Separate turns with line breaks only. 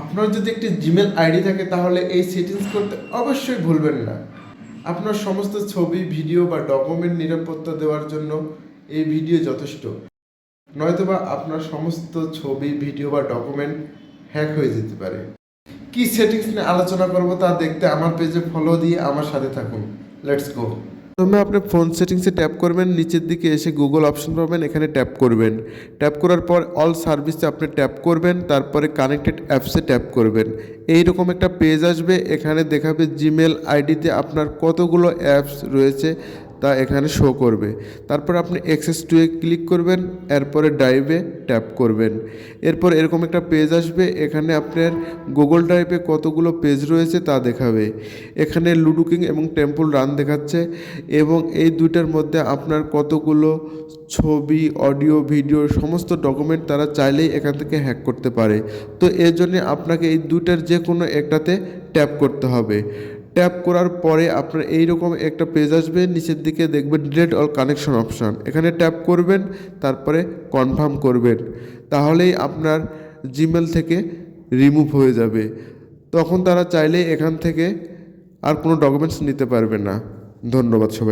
আপনার যদি একটি জিমেল আইডি থাকে তাহলে এই সেটিংস করতে অবশ্যই ভুলবেন না। আপনার সমস্ত ছবি, ভিডিও বা ডকুমেন্ট নিরাপত্তা দেওয়ার জন্য এই ভিডিও যথেষ্ট। নয়তোবা আপনার সমস্ত ছবি, ভিডিও বা ডকুমেন্ট হ্যাক হয়ে যেতে পারে। কি সেটিংস নিয়ে আলোচনা করব তা দেখতে আমার পেজে ফলো দিয়ে আমার সাথে থাকুন। Let's go. প্রথমে আপনি ফোন সেটিংসে ট্যাপ করবেন, নিচের দিকে এসে গুগল অপশন পাবেন, এখানে ট্যাপ করবেন। ট্যাপ করার পর অল সার্ভিসে আপনি ট্যাপ করবেন, তারপরে কানেক্টেড অ্যাপসে ট্যাপ করবেন। এইরকম একটা পেজ আসবে, এখানে দেখাবে জিমেল আইডিতে আপনার কতগুলো অ্যাপস রয়েছে তা এখানে শো করবে। তারপর আপনি অ্যাক্সেস টু এ ক্লিক করবেন, এরপরে ড্রাইভে ট্যাপ করবেন। এরপর এরকম একটা পেজ আসবে, এখানে আপনার গুগল ড্রাইভে কতগুলো পেজ রয়েছে তা দেখাবে। এখানে লুডো কিং এবং টেম্পল রান দেখাচ্ছে এবং এই দুইটার মধ্যে আপনার কতগুলো ছবি, অডিও, ভিডিও সমস্ত ডকুমেন্ট তারা চাইলেই এখান থেকে হ্যাক করতে পারে। তো এর জন্য আপনাকে এই দুইটার যে কোনো একটাতে ট্যাপ করতে হবে। ট্যাপ করার পরে আপনার এইরকম একটা পেজ আসবে, নিচের দিকে দেখবেন ডিলিট অল কানেকশন অপশান, এখানে ট্যাপ করবেন, তারপরে কনফার্ম করবেন। তাহলেই আপনার জিমেল থেকে রিমুভ হয়ে যাবে। তখন তারা চাইলেই এখান থেকে আর কোনো ডকুমেন্টস নিতে পারবে না। ধন্যবাদ সবাই।